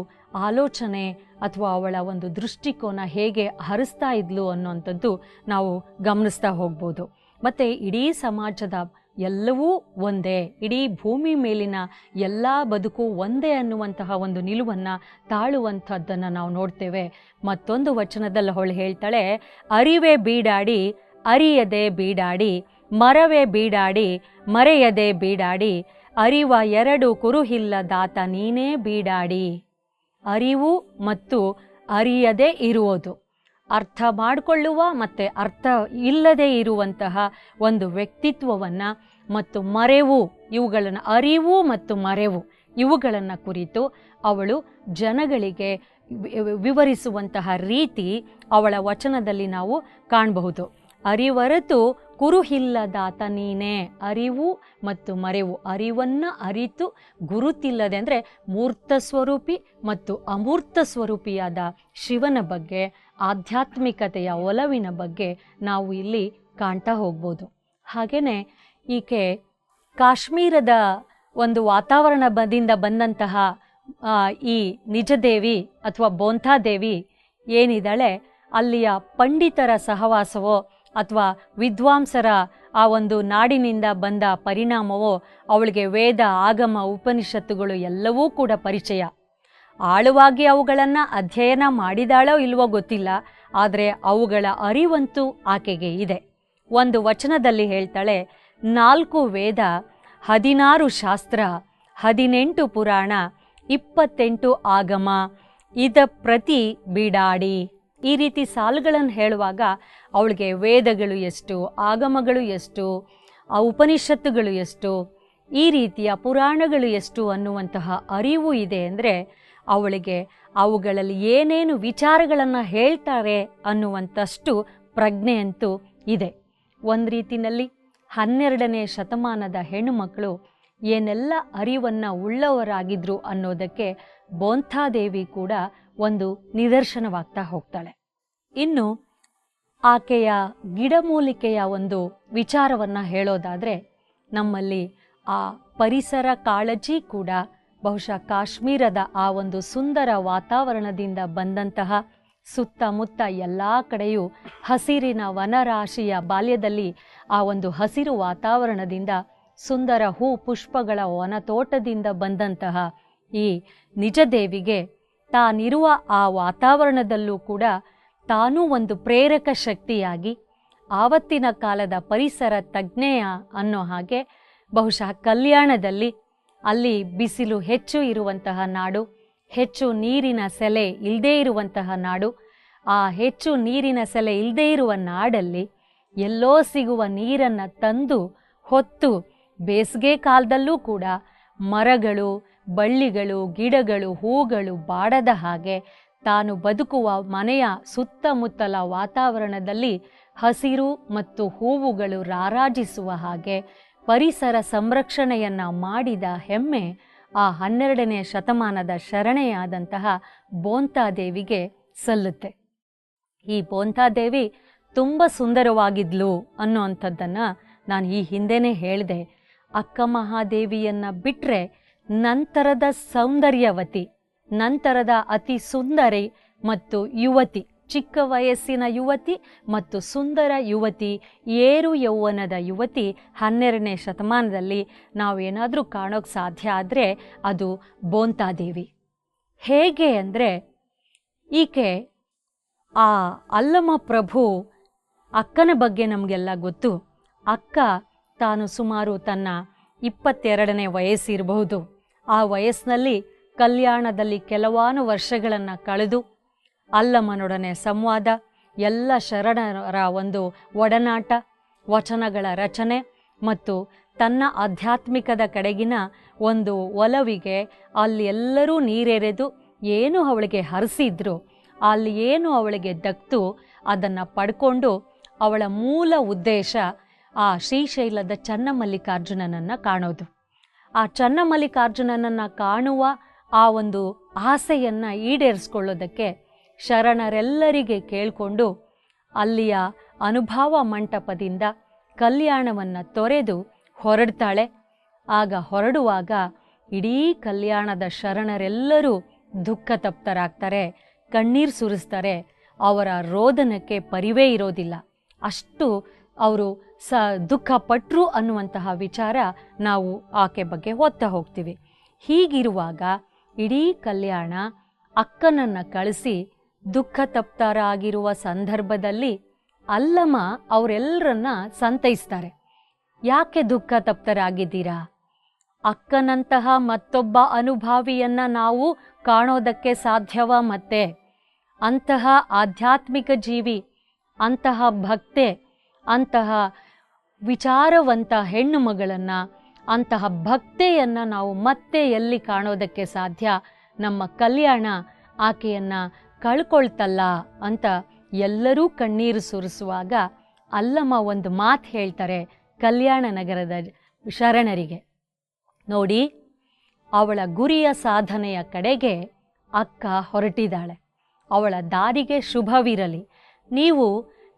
ಆಲೋಚನೆ ಅಥವಾ ಅವಳ ಒಂದು ದೃಷ್ಟಿಕೋನ ಹೇಗೆ ಹರಿಸ್ತಾ ಇದ್ಲು ಅನ್ನೋಂಥದ್ದು ನಾವು ಗಮನಿಸ್ತಾ ಹೋಗ್ಬೋದು. ಮತ್ತು ಇಡೀ ಸಮಾಜದ ಎಲ್ಲವೂ ಒಂದೇ, ಇಡೀ ಭೂಮಿ ಮೇಲಿನ ಎಲ್ಲ ಬದುಕು ಒಂದೇ ಅನ್ನುವಂತಹ ಒಂದು ನಿಲುವನ್ನು ತಾಳುವಂಥದ್ದನ್ನು ನಾವು ನೋಡ್ತೇವೆ. ಮತ್ತೊಂದು ವಚನದಲ್ಲಿ ಅವಳು ಹೇಳ್ತಾಳೆ, ಅರಿವೇ ಬೀಡಾಡಿ ಅರಿಯದೆ ಬೀಡಾಡಿ, ಮರವೇ ಬೀಡಾಡಿ ಮರೆಯದೆ ಬೀಡಾಡಿ, ಅರಿವ ಎರಡು ಕುರುಹಿಲ್ಲದಾತ ನೀನೇ ಬೀಡಾಡಿ. ಅರಿವು ಮತ್ತು ಅರಿಯದೇ ಇರುವುದು, ಅರ್ಥ ಮಾಡಿಕೊಳ್ಳುವ ಮತ್ತು ಅರ್ಥ ಇಲ್ಲದೆ ಇರುವಂತಹ ಒಂದು ವ್ಯಕ್ತಿತ್ವವನ್ನು ಮತ್ತು ಮರೆವು, ಇವುಗಳನ್ನು ಅರಿವು ಮತ್ತು ಮರೆವು ಇವುಗಳನ್ನು ಕುರಿತು ಅವಳು ಜನಗಳಿಗೆ ವಿವರಿಸುವಂತಹ ರೀತಿ ಅವಳ ವಚನದಲ್ಲಿ ನಾವು ಕಾಣಬಹುದು. ಅರಿವರೆತು ಕುರುಹಿಲ್ಲದಾತ ನೀನೇ, ಅರಿವು ಮತ್ತು ಮರೆವು, ಅರಿವನ್ನು ಅರಿತು ಗುರುತಿಲ್ಲದೆ ಅಂದರೆ ಮೂರ್ತ ಸ್ವರೂಪಿ ಮತ್ತು ಅಮೂರ್ತ ಸ್ವರೂಪಿಯಾದ ಶಿವನ ಬಗ್ಗೆ, ಆಧ್ಯಾತ್ಮಿಕತೆಯ ಒಲವಿನ ಬಗ್ಗೆ ನಾವು ಇಲ್ಲಿ ಕಾಣ್ತಾ ಹೋಗ್ಬೋದು. ಹಾಗೆಯೇ ಈಕೆ ಕಾಶ್ಮೀರದ ಒಂದು ವಾತಾವರಣದಿಂದ ಬಂದಂತಹ ಈ ನಿಜದೇವಿ ಅಥವಾ ಬೋಂತಾದೇವಿ ಏನಿದ್ದಾಳೆ, ಅಲ್ಲಿಯ ಪಂಡಿತರ ಸಹವಾಸವೋ ಅಥವಾ ವಿದ್ವಾಂಸರ ಆ ಒಂದು ನಾಡಿನಿಂದ ಬಂದ ಪರಿಣಾಮವೋ ಅವಳಿಗೆ ವೇದ, ಆಗಮ, ಉಪನಿಷತ್ತುಗಳು ಎಲ್ಲವೂ ಕೂಡ ಪರಿಚಯ. ಆಳವಾಗಿ ಅವುಗಳನ್ನು ಅಧ್ಯಯನ ಮಾಡಿದಾಳೋ ಇಲ್ವೋ ಗೊತ್ತಿಲ್ಲ, ಆದರೆ ಅವುಗಳ ಅರಿವಂತೂ ಆಕೆಗೆ ಇದೆ. ಒಂದು ವಚನದಲ್ಲಿ ಹೇಳ್ತಾಳೆ, 4 ವೇದ, 16 ಶಾಸ್ತ್ರ, 18 ಪುರಾಣ, 28 ಆಗಮ, ಇದ ಪ್ರತಿ ಬೀಡಾಡಿ. ಈ ರೀತಿ ಸಾಲುಗಳನ್ನು ಹೇಳುವಾಗ ಅವಳಿಗೆ ವೇದಗಳು ಎಷ್ಟು, ಆಗಮಗಳು ಎಷ್ಟು, ಆ ಉಪನಿಷತ್ತುಗಳು ಎಷ್ಟು, ಈ ರೀತಿಯ ಪುರಾಣಗಳು ಎಷ್ಟು ಅನ್ನುವಂತಹ ಅರಿವು ಇದೆ. ಅಂದರೆ ಅವಳಿಗೆ ಅವುಗಳಲ್ಲಿ ಏನೇನು ವಿಚಾರಗಳನ್ನು ಹೇಳ್ತಾರೆ ಅನ್ನುವಂಥಷ್ಟು ಪ್ರಜ್ಞೆಯಂತೂ ಇದೆ. ಒಂದು ರೀತಿಯಲ್ಲಿ 12ನೇ ಶತಮಾನದ ಹೆಣ್ಣುಮಕ್ಕಳು ಏನೆಲ್ಲ ಅರಿವನ್ನು ಉಳ್ಳವರಾಗಿದ್ರು ಅನ್ನೋದಕ್ಕೆ ಬೋಂತಾದೇವಿ ಕೂಡ ಒಂದು ನಿದರ್ಶನವಾಗ್ತಾ ಹೋಗ್ತಾಳೆ. ಇನ್ನು ಆಕೆಯ ಗಿಡಮೂಲಿಕೆಯ ಒಂದು ವಿಚಾರವನ್ನು ಹೇಳೋದಾದರೆ, ನಮ್ಮಲ್ಲಿ ಆ ಪರಿಸರ ಕಾಳಜಿ ಕೂಡ ಬಹುಶಃ ಕಾಶ್ಮೀರದ ಆ ಒಂದು ಸುಂದರ ವಾತಾವರಣದಿಂದ ಬಂದಂತಹ ಸುತ್ತಮುತ್ತ ಎಲ್ಲ ಕಡೆಯೂ ಹಸಿರಿನ ವನರಾಶಿಯ ಬಾಲ್ಯದಲ್ಲಿ ಆ ಒಂದು ಹಸಿರು ವಾತಾವರಣದಿಂದ ಸುಂದರ ಹೂ ಪುಷ್ಪಗಳ ವನತೋಟದಿಂದ ಬಂದಂತಹ ಈ ನಿಜದೇವಿಗೆ ತಾನಿರುವ ಆ ವಾತಾವರಣದಲ್ಲೂ ಕೂಡ ತಾನೂ ಒಂದು ಪ್ರೇರಕ ಶಕ್ತಿಯಾಗಿ ಆವತ್ತಿನ ಕಾಲದ ಪರಿಸರ ತಜ್ಞೆಯ ಅನ್ನೋ ಹಾಗೆ ಬಹುಶಃ ಕಲ್ಯಾಣದಲ್ಲಿ ಅಲ್ಲಿ ಬಿಸಿಲು ಹೆಚ್ಚು ಇರುವಂತಹ ನಾಡು, ಹೆಚ್ಚು ನೀರಿನ ಸೆಲೆ ಇಲ್ಲದೇ ಇರುವಂತಹ ನಾಡು, ಆ ಹೆಚ್ಚು ನೀರಿನ ಸೆಲೆ ಇಲ್ಲದೇ ಇರುವ ನಾಡಲ್ಲಿ ಎಲ್ಲೋ ಸಿಗುವ ನೀರನ್ನು ತಂದು ಹೊತ್ತು ಬೇಸಿಗೆ ಕಾಲದಲ್ಲೂ ಕೂಡ ಮರಗಳು, ಬಳ್ಳಿಗಳು, ಗಿಡಗಳು, ಹೂಗಳು ಬಾಡದ ಹಾಗೆ ತಾನು ಬದುಕುವ ಮನೆಯ ಸುತ್ತಮುತ್ತಲ ವಾತಾವರಣದಲ್ಲಿ ಹಸಿರು ಮತ್ತು ಹೂವುಗಳು ರಾರಾಜಿಸುವ ಹಾಗೆ ಪರಿಸರ ಸಂರಕ್ಷಣೆಯನ್ನು ಮಾಡಿದ ಹೆಮ್ಮೆ ಆ 12ನೇ ಶತಮಾನದ ಶರಣೆಯಾದಂತಹ ಬೋಂತಾದೇವಿಗೆ ಸಲ್ಲುತ್ತೆ. ಈ ಬೋಂತಾದೇವಿ ತುಂಬ ಸುಂದರವಾಗಿದ್ಲು ಅನ್ನೋವಂಥದ್ದನ್ನು ನಾನು ಈ ಹಿಂದೆನೇ ಹೇಳಿದೆ. ಅಕ್ಕ ಮಹಾದೇವಿಯನ್ನು ಬಿಟ್ಟರೆ ನಂತರದ ಸೌಂದರ್ಯವತಿ, ನಂತರದ ಅತಿ ಸುಂದರಿ ಮತ್ತು ಯುವತಿ, ಚಿಕ್ಕ ವಯಸ್ಸಿನ ಯುವತಿ ಮತ್ತು ಸುಂದರ ಯುವತಿ, ಏರು ಯೌವನದ ಯುವತಿ 12ನೇ ಶತಮಾನದಲ್ಲಿ ನಾವೇನಾದರೂ ಕಾಣೋಕ್ಕೆ ಸಾಧ್ಯ ಆದರೆ ಅದು ಬೋಂತಾದೇವಿ. ಹೇಗೆ ಅಂದರೆ, ಈಕೆ ಆ ಅಲ್ಲಮ ಪ್ರಭು ಅಕ್ಕನ ಬಗ್ಗೆ ನಮಗೆಲ್ಲ ಗೊತ್ತು. ಅಕ್ಕ ತಾನು ಸುಮಾರು ತನ್ನ 22ನೇ ವಯಸ್ಸಿರಬಹುದು. ಆ ವಯಸ್ಸಿನಲ್ಲಿ ಕಲ್ಯಾಣದಲ್ಲಿ ಕೆಲವಾರು ವರ್ಷಗಳನ್ನು ಕಳೆದು ಅಲ್ಲಮನೊಡನೆ ಸಂವಾದ, ಎಲ್ಲ ಶರಣರ ಒಂದು ಒಡನಾಟ, ವಚನಗಳ ರಚನೆ ಮತ್ತು ತನ್ನ ಆಧ್ಯಾತ್ಮಿಕದ ಕಡೆಗಿನ ಒಂದು ಒಲವಿಗೆ ಅಲ್ಲಿ ಎಲ್ಲರೂ ನೀರೆರೆದು ಏನು ಅವಳಿಗೆ ಹರಿಸಿದ್ರು, ಅಲ್ಲಿ ಏನು ಅವಳಿಗೆ ದಕ್ತು ಅದನ್ನು ಪಡ್ಕೊಂಡು ಅವಳ ಮೂಲ ಉದ್ದೇಶ ಆ ಶ್ರೀಶೈಲದ ಚನ್ನಮಲ್ಲಿಕಾರ್ಜುನನನ್ನು ಕಾಣೋದು. ಆ ಚನ್ನಮಲ್ಲಿಕಾರ್ಜುನನನ್ನು ಕಾಣುವ ಆ ಒಂದು ಆಸೆಯನ್ನು ಈಡೇರಿಸ್ಕೊಳ್ಳೋದಕ್ಕೆ ಶರಣರೆಲ್ಲರಿಗೆ ಕೇಳಿಕೊಂಡು ಅಲ್ಲಿಯ ಅನುಭವ ಮಂಟಪದಿಂದ ಕಲ್ಯಾಣವನ್ನು ತೊರೆದು ಹೊರಡ್ತಾಳೆ. ಆಗ ಹೊರಡುವಾಗ ಇಡೀ ಕಲ್ಯಾಣದ ಶರಣರೆಲ್ಲರೂ ದುಃಖ ತಪ್ತರಾಗ್ತಾರೆ, ಕಣ್ಣೀರು ಸುರಿಸ್ತಾರೆ. ಅವರ ರೋದನಕ್ಕೆ ಪರಿವೇ ಇರೋದಿಲ್ಲ, ಅಷ್ಟು ಅವರು ದುಃಖಪಟ್ಟರು ಅನ್ನುವಂತಹ ವಿಚಾರ ನಾವು ಆಕೆ ಬಗ್ಗೆ ಓದ್ತಾ ಹೋಗ್ತೀವಿ. ಹೀಗಿರುವಾಗ ಇಡೀ ಕಲ್ಯಾಣ ಅಕ್ಕನನ್ನು ಕಳಿಸಿ ದುಃಖ ತಪ್ತರಾಗಿರುವ ಸಂದರ್ಭದಲ್ಲಿ ಅಲ್ಲಮ ಅವರೆಲ್ಲರನ್ನ ಸಂತೈಸ್ತಾರೆ. ಯಾಕೆ ದುಃಖ ತಪ್ತರಾಗಿದ್ದೀರಾ? ಅಕ್ಕನಂತಹ ಮತ್ತೊಬ್ಬ ಅನುಭಾವಿಯನ್ನು ನಾವು ಕಾಣೋದಕ್ಕೆ ಸಾಧ್ಯವ? ಮತ್ತೆ ಅಂತಹ ಆಧ್ಯಾತ್ಮಿಕ ಜೀವಿ, ಅಂತಹ ಭಕ್ತೆ, ಅಂತಹ ವಿಚಾರವಂತ ಹೆಣ್ಣು ಮಗಳನ್ನು, ಅಂತಹ ಭಕ್ತೆಯನ್ನು ನಾವು ಮತ್ತೆ ಎಲ್ಲಿ ಕಾಣೋದಕ್ಕೆ ಸಾಧ್ಯ? ನಮ್ಮ ಕಲ್ಯಾಣ ಆಕೆಯನ್ನು ಕಳ್ಕೊಳ್ತಲ್ಲ ಅಂತ ಎಲ್ಲರೂ ಕಣ್ಣೀರು ಸುರಿಸುವಾಗ ಅಲ್ಲಮ್ಮ ಒಂದು ಮಾತು ಹೇಳ್ತಾರೆ ಕಲ್ಯಾಣ ನಗರದ ಶರಣರಿಗೆ. ನೋಡಿ, ಅವಳ ಗುರಿಯ ಸಾಧನೆಯ ಕಡೆಗೆ ಅಕ್ಕ ಹೊರಟಿದ್ದಾಳೆ, ಅವಳ ದಾರಿಗೆ ಶುಭವಿರಲಿ. ನೀವು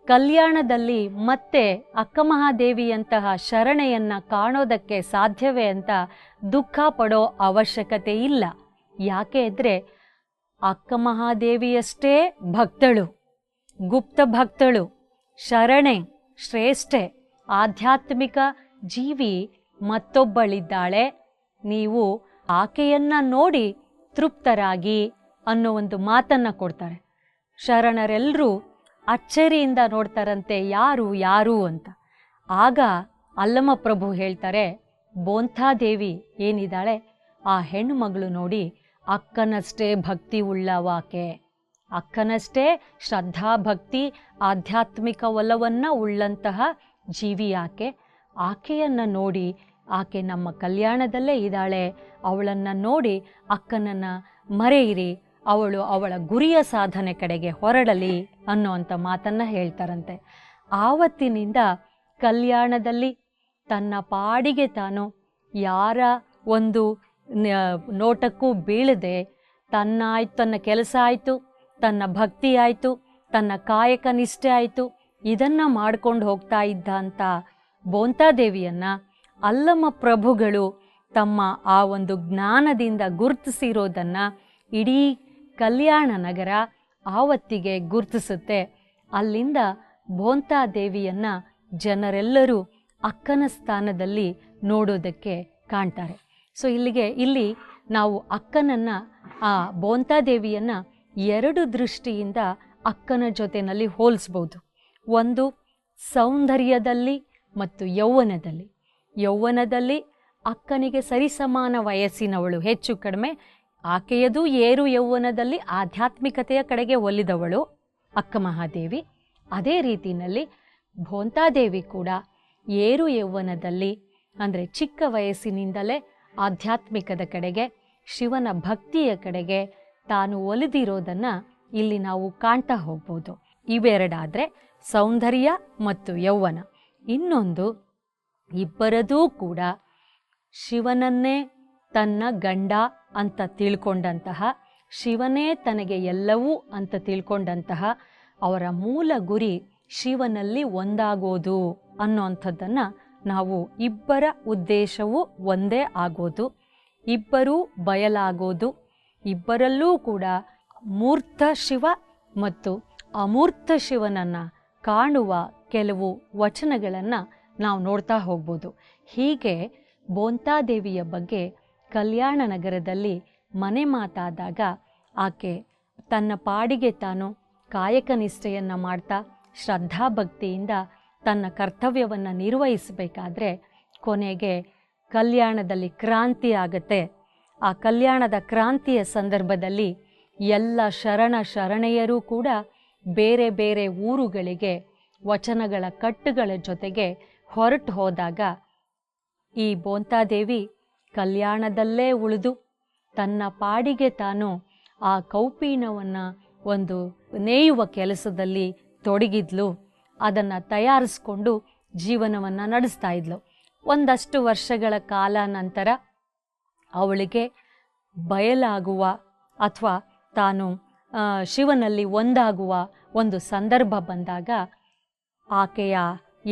ಕಲ್ಯಾಣದಲ್ಲಿ ಮತ್ತೆ ಅಕ್ಕಮಹಾದೇವಿಯಂತಹ ಶರಣೆಯನ್ನು ಕಾಣೋದಕ್ಕೆ ಸಾಧ್ಯವೇ ಅಂತ ದುಃಖ ಪಡೋ ಅವಶ್ಯಕತೆ ಇಲ್ಲ. ಯಾಕೆ ಅಂದರೆ ಅಕ್ಕಮಹಾದೇವಿಯಷ್ಟೇ ಭಕ್ತಳು, ಗುಪ್ತ ಭಕ್ತಳು, ಶರಣೆ, ಶ್ರೇಷ್ಠೆ, ಆಧ್ಯಾತ್ಮಿಕ ಜೀವಿ ಮತ್ತೊಬ್ಬಳಿದ್ದಾಳೆ. ನೀವು ಆಕೆಯನ್ನು ನೋಡಿ ತೃಪ್ತರಾಗಿ ಅನ್ನೋ ಒಂದು ಮಾತನ್ನು ಕೊಡ್ತಾರೆ. ಶರಣರೆಲ್ಲರೂ ಅಚ್ಚರಿಯಿಂದ ನೋಡ್ತಾರಂತೆ, ಯಾರು ಯಾರು ಅಂತ. ಆಗ ಅಲ್ಲಮ ಪ್ರಭು ಹೇಳ್ತಾರೆ, ಬೋಂತಾದೇವಿ ಏನಿದ್ದಾಳೆ ಆ ಹೆಣ್ಣು ಮಗಳು ನೋಡಿ ಅಕ್ಕನಷ್ಟೇ ಭಕ್ತಿ ಉಳ್ಳವಾಕೆ, ಅಕ್ಕನಷ್ಟೇ ಶ್ರದ್ಧಾಭಕ್ತಿ ಆಧ್ಯಾತ್ಮಿಕ ಒಲವನ್ನು ಉಳ್ಳಂತಹ ಜೀವಿ ಆಕೆ. ಆಕೆಯನ್ನು ನೋಡಿ, ಆಕೆ ನಮ್ಮ ಕಲ್ಯಾಣದಲ್ಲೇ ಇದ್ದಾಳೆ, ಅವಳನ್ನು ನೋಡಿ ಅಕ್ಕನನ್ನು ಮರೆಯಿರಿ, ಅವಳು ಅವಳ ಗುರಿಯ ಸಾಧನೆ ಕಡೆಗೆ ಹೊರಡಲಿ ಅನ್ನೋವಂಥ ಮಾತನ್ನು ಹೇಳ್ತಾರಂತೆ. ಆವತ್ತಿನಿಂದ ಕಲ್ಯಾಣದಲ್ಲಿ ತನ್ನ ಪಾಡಿಗೆ ತಾನು ಯಾರ ಒಂದು ನೋಟಕ್ಕೂ ಬೀಳದೆ ತನ್ನ ಕೆಲಸ ಆಯಿತು, ತನ್ನ ಭಕ್ತಿ ಆಯಿತು, ತನ್ನ ಕಾಯಕ ನಿಷ್ಠೆ ಆಯಿತು, ಇದನ್ನು ಮಾಡ್ಕೊಂಡು ಹೋಗ್ತಾ ಇದ್ದಂಥ ಬೋಂತಾದೇವಿಯನ್ನು ಅಲ್ಲಮ ಪ್ರಭುಗಳು ತಮ್ಮ ಆ ಒಂದು ಜ್ಞಾನದಿಂದ ಗುರುತಿಸಿರೋದನ್ನು ಇಡೀ ಕಲ್ಯಾಣ ನಗರ ಆವತ್ತಿಗೆ ಗುರುತಿಸುತ್ತೆ. ಅಲ್ಲಿಂದ ಭೋಂತಾದೇವಿಯನ್ನು ಜನರೆಲ್ಲರೂ ಅಕ್ಕನ ಸ್ಥಾನದಲ್ಲಿ ನೋಡೋದಕ್ಕೆ ಕಾಣ್ತಾರೆ. ಸೊ ಇಲ್ಲಿ ನಾವು ಅಕ್ಕನನ್ನು, ಆ ಭೋಂತಾದೇವಿಯನ್ನು 2 ದೃಷ್ಟಿಯಿಂದ ಅಕ್ಕನ ಜೊತೆಯಲ್ಲಿ ಹೋಲಿಸ್ಬೋದು. ಒಂದು ಸೌಂದರ್ಯದಲ್ಲಿ ಮತ್ತು ಯೌವನದಲ್ಲಿ. ಯೌವನದಲ್ಲಿ ಅಕ್ಕನಿಗೆ ಸರಿಸಮಾನ ವಯಸ್ಸಿನವಳು, ಹೆಚ್ಚು ಕಡಿಮೆ ಆಕೆಯದು ಏರು ಯೌವನದಲ್ಲಿ ಆಧ್ಯಾತ್ಮಿಕತೆಯ ಕಡೆಗೆ ಒಲಿದವಳು ಅಕ್ಕ ಮಹಾದೇವಿ. ಅದೇ ರೀತಿಯಲ್ಲಿ ಭೋಂತಾದೇವಿ ಕೂಡ ಏರು ಯೌವನದಲ್ಲಿ, ಅಂದರೆ ಚಿಕ್ಕ ವಯಸ್ಸಿನಿಂದಲೇ ಆಧ್ಯಾತ್ಮಿಕದ ಕಡೆಗೆ, ಶಿವನ ಭಕ್ತಿಯ ಕಡೆಗೆ ತಾನು ಒಲಿದಿರೋದನ್ನು ಇಲ್ಲಿ ನಾವು ಕಾಣ್ತಾ ಹೋಗ್ಬೋದು. ಇವೆರಡಾದರೆ ಸೌಂದರ್ಯ ಮತ್ತು ಯೌವನ. ಇನ್ನೊಂದು, ಇಬ್ಬರದೂ ಕೂಡ ಶಿವನನ್ನೇ ತನ್ನ ಗಂಡ ಅಂತ ತಿಳ್ಕೊಂಡಂತಹ, ಶಿವನೇ ತನಗೆ ಎಲ್ಲವೂ ಅಂತ ತಿಳ್ಕೊಂಡಂತಹ, ಅವರ ಮೂಲ ಗುರಿ ಶಿವನಲ್ಲಿ ಒಂದಾಗೋದು ಅನ್ನೋಂಥದ್ದನ್ನು ನಾವು, ಇಬ್ಬರ ಉದ್ದೇಶವೂ ಒಂದೇ ಆಗೋದು, ಇಬ್ಬರೂ ಬಯಲಾಗೋದು, ಇಬ್ಬರಲ್ಲೂ ಕೂಡ ಮೂರ್ತ ಶಿವ ಮತ್ತು ಅಮೂರ್ತ ಶಿವನನ್ನು ಕಾಣುವ ಕೆಲವು ವಚನಗಳನ್ನು ನಾವು ನೋಡ್ತಾ ಹೋಗ್ಬೋದು. ಹೀಗೆ ಭೋಂತಾದೇವಿಯ ಬಗ್ಗೆ ಕಲ್ಯಾಣ ನಗರದಲ್ಲಿ ಮನೆ ಮಾತಾದಾಗ ಆಕೆ ತನ್ನ ಪಾಡಿಗೆ ತಾನು ಕಾಯಕ ನಿಷ್ಠೆಯನ್ನು ಮಾಡ್ತಾ ಶ್ರದ್ಧಾಭಕ್ತಿಯಿಂದ ತನ್ನ ಕರ್ತವ್ಯವನ್ನು ನಿರ್ವಹಿಸಬೇಕಾದ್ರೆ ಕೊನೆಗೆ ಕಲ್ಯಾಣದಲ್ಲಿ ಕ್ರಾಂತಿ ಆಗುತ್ತೆ. ಆ ಕಲ್ಯಾಣದ ಕ್ರಾಂತಿಯ ಸಂದರ್ಭದಲ್ಲಿ ಎಲ್ಲ ಶರಣೆಯರೂ ಕೂಡ ಬೇರೆ ಬೇರೆ ಊರುಗಳಿಗೆ ವಚನಗಳ ಕಟ್ಟುಗಳ ಜೊತೆಗೆ ಹೊರಟು ಹೋದಾಗ ಈ ಭೋಂತಾದೇವಿ ಕಲ್ಯಾಣದಲ್ಲೇ ಉಳಿದು ತನ್ನ ಪಾಡಿಗೆ ತಾನು ಆ ಕೌಪೀನವನ್ನು ಒಂದು ನೇಯುವ ಕೆಲಸದಲ್ಲಿ ತೊಡಗಿದ್ಲು. ಅದನ್ನು ತಯಾರಿಸ್ಕೊಂಡು ಜೀವನವನ್ನು ನಡೆಸ್ತಾ ಇದ್ಲು. ಒಂದಷ್ಟು ವರ್ಷಗಳ ಕಾಲ ನಂತರ ಅವಳಿಗೆ ಬಯಲಾಗುವ ಅಥವಾ ತಾನು ಶಿವನಲ್ಲಿ ಒಂದಾಗುವ ಒಂದು ಸಂದರ್ಭ ಬಂದಾಗ ಆಕೆಯ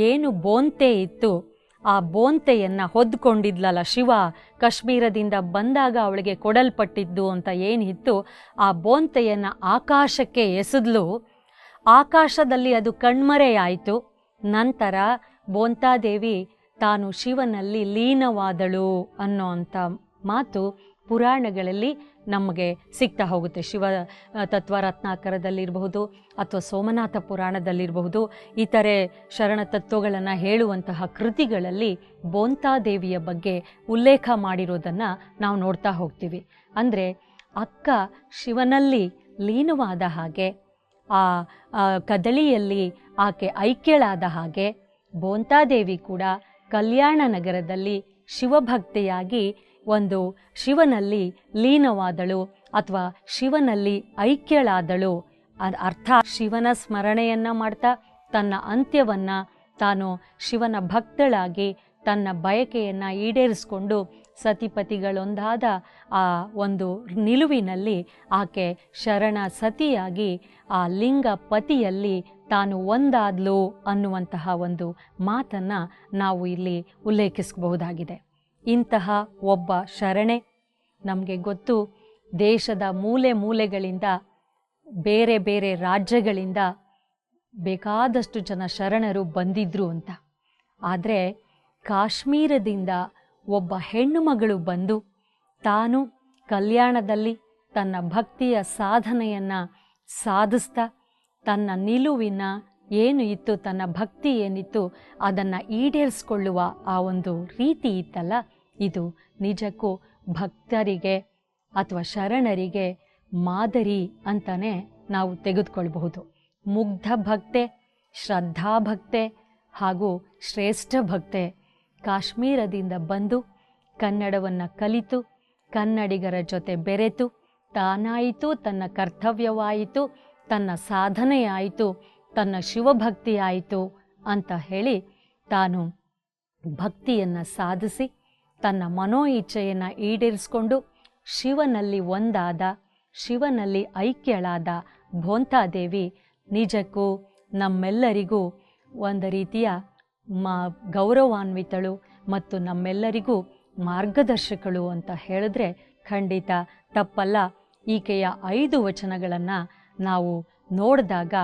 ಏನು ಬೋಂತೆ ಇತ್ತು, ಆ ಬೋಂತೆಯನ್ನು ಹೊದ್ಕೊಂಡಿದ್ಲಲ್ಲ ಶಿವ, ಕಾಶ್ಮೀರದಿಂದ ಬಂದಾಗ ಅವಳಿಗೆ ಕೊಡಲ್ಪಟ್ಟಿದ್ದು ಅಂತ ಏನಿತ್ತು, ಆ ಬೋಂತೆಯನ್ನು ಆಕಾಶಕ್ಕೆ ಎಸೆದ್ಲು. ಆಕಾಶದಲ್ಲಿ ಅದು ಕಣ್ಮರೆಯಾಯಿತು. ನಂತರ ಭೋಂತಾದೇವಿ ತಾನು ಶಿವನಲ್ಲಿ ಲೀನವಾದಳು ಅನ್ನೋ ಅಂಥ ಮಾತು ಪುರಾಣಗಳಲ್ಲಿ ನಮಗೆ ಸಿಗ್ತಾ ಹೋಗುತ್ತೆ. ಶಿವ ತತ್ವರತ್ನಾಕರದಲ್ಲಿರಬಹುದು ಅಥವಾ ಸೋಮನಾಥ ಪುರಾಣದಲ್ಲಿರಬಹುದು, ಇತರೆ ಶರಣ ತತ್ವಗಳನ್ನು ಹೇಳುವಂತಹ ಕೃತಿಗಳಲ್ಲಿ ಭೋಂತಾದೇವಿಯ ಬಗ್ಗೆ ಉಲ್ಲೇಖ ಮಾಡಿರೋದನ್ನು ನಾವು ನೋಡ್ತಾ ಹೋಗ್ತೀವಿ. ಅಂದರೆ ಅಕ್ಕ ಶಿವನಲ್ಲಿ ಲೀನವಾದ ಹಾಗೆ, ಆ ಕದಳಿಯಲ್ಲಿ ಆಕೆ ಐಕ್ಯಳಾದ ಹಾಗೆ ಭೋಂತಾದೇವಿ ಕೂಡ ಕಲ್ಯಾಣ ನಗರದಲ್ಲಿ ಶಿವಭಕ್ತೆಯಾಗಿ ಒಂದು ಶಿವನಲ್ಲಿ ಲೀನವಾದಳು ಅಥವಾ ಶಿವನಲ್ಲಿ ಐಕ್ಯಳಾದಳು. ಅರ್ಥ ಶಿವನ ಸ್ಮರಣೆಯನ್ನು ಮಾಡ್ತಾ ತನ್ನ ಅಂತ್ಯವನ್ನು ತಾನು ಶಿವನ ಭಕ್ತಳಾಗಿ ತನ್ನ ಬಯಕೆಯನ್ನು ಈಡೇರಿಸಿಕೊಂಡು ಸತಿಪತಿಗಳೊಂದಾದ ಆ ಒಂದು ನಿಲುವಿನಲ್ಲಿ ಆಕೆ ಶರಣ ಸತಿಯಾಗಿ ಆ ಲಿಂಗ ಪತಿಯಲ್ಲಿ ತಾನು ಒಂದಾದ್ಲು ಅನ್ನುವಂತಹ ಒಂದು ಮಾತನ್ನು ನಾವು ಇಲ್ಲಿ ಉಲ್ಲೇಖಿಸಬಹುದಾಗಿದೆ. ಇಂತಹ ಒಬ್ಬ ಶರಣೆ ನಮಗೆ ಗೊತ್ತು. ದೇಶದ ಮೂಲೆ ಮೂಲೆಗಳಿಂದ, ಬೇರೆ ಬೇರೆ ರಾಜ್ಯಗಳಿಂದ ಬೇಕಾದಷ್ಟು ಜನ ಶರಣರು ಬಂದಿದ್ರು ಅಂತ. ಆದರೆ ಕಾಶ್ಮೀರದಿಂದ ಒಬ್ಬ ಹೆಣ್ಣು ಮಗಳು ಬಂದು ತಾನು ಕಲ್ಯಾಣದಲ್ಲಿ ತನ್ನ ಭಕ್ತಿಯ ಸಾಧನೆಯನ್ನು ಸಾಧಿಸ್ತಾ ತನ್ನ ನಿಲುವಿನ ಏನು ಇತ್ತು, ತನ್ನ ಭಕ್ತಿ ಏನಿತ್ತು ಅದನ್ನು ಈಡೇರಿಸ್ಕೊಳ್ಳುವ ಆ ಒಂದು ರೀತಿ ಇತ್ತಲ್ಲ, ಇದು ನಿಜಕ್ಕೂ ಭಕ್ತರಿಗೆ ಅಥವಾ ಶರಣರಿಗೆ ಮಾದರಿ ಅಂತಲೇ ನಾವು ತೆಗೆದುಕೊಳ್ಬಹುದು. ಮುಗ್ಧ ಭಕ್ತೆ, ಶ್ರದ್ಧಾಭಕ್ತೆ ಹಾಗೂ ಶ್ರೇಷ್ಠ ಭಕ್ತೆ ಕಾಶ್ಮೀರದಿಂದ ಬಂದು ಕನ್ನಡವನ್ನು ಕಲಿತು ಕನ್ನಡಿಗರ ಜೊತೆ ಬೆರೆತು ತಾನಾಯಿತು, ತನ್ನ ಕರ್ತವ್ಯವಾಯಿತು, ತನ್ನ ಸಾಧನೆಯಾಯಿತು, ತನ್ನ ಶಿವಭಕ್ತಿಯಾಯಿತು ಅಂತ ಹೇಳಿ ತಾನು ಭಕ್ತಿಯನ್ನು ಸಾಧಿಸಿ ತನ್ನ ಮನೋ ಇಚ್ಛೆಯನ್ನು ಈಡೇರಿಸಿಕೊಂಡು ಶಿವನಲ್ಲಿ ಒಂದಾದ, ಶಿವನಲ್ಲಿ ಐಕ್ಯಳಾದ ಭೋಂತಾದೇವಿ ನಿಜಕ್ಕೂ ನಮ್ಮೆಲ್ಲರಿಗೂ ಒಂದು ರೀತಿಯ ಗೌರವಾನ್ವಿತಳು ಮತ್ತು ನಮ್ಮೆಲ್ಲರಿಗೂ ಮಾರ್ಗದರ್ಶಕಳು ಅಂತ ಹೇಳಿದ್ರೆ ಖಂಡಿತ ತಪ್ಪಲ್ಲ. ಈಕೆಯ 5 ವಚನಗಳನ್ನು ನಾವು ನೋಡಿದಾಗ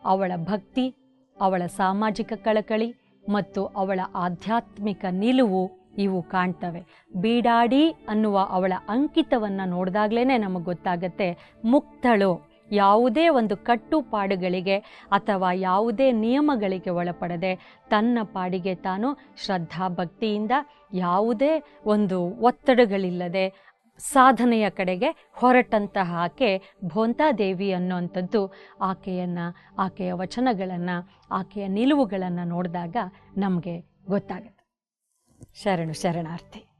ಅವಳ ಭಕ್ತಿ, ಅವಳ ಸಾಮಾಜಿಕ ಕಳಕಳಿ ಮತ್ತು ಅವಳ ಆಧ್ಯಾತ್ಮಿಕ ನಿಲುವು ಇವು ಕಾಣ್ತವೆ. ಬೀಡಾಡಿ ಅನ್ನುವ ಅವಳ ಅಂಕಿತವನ್ನು ನೋಡಿದಾಗಲೇ ನಮಗೆ ಗೊತ್ತಾಗತ್ತೆ ಮುಕ್ತಳು, ಯಾವುದೇ ಒಂದು ಕಟ್ಟುಪಾಡುಗಳಿಗೆ ಅಥವಾ ಯಾವುದೇ ನಿಯಮಗಳಿಗೆ ಒಳಪಡದೆ ತನ್ನ ಪಾಡಿಗೆ ತಾನು ಶ್ರದ್ಧಾ ಭಕ್ತಿಯಿಂದ ಯಾವುದೇ ಒಂದು ಒತ್ತಡಗಳಿಲ್ಲದೆ ಸಾಧನೆಯ ಕಡೆಗೆ ಹೊರಟಂತಹ ಆಕೆ ಭೋಂತಾದೇವಿ ಅನ್ನೋಂಥದ್ದು ಆಕೆಯ ವಚನಗಳನ್ನು, ಆಕೆಯ ನಿಲುವುಗಳನ್ನು ನೋಡಿದಾಗ ನಮಗೆ ಗೊತ್ತಾಗುತ್ತೆ. ಶರಣಾರ್ಥಿ.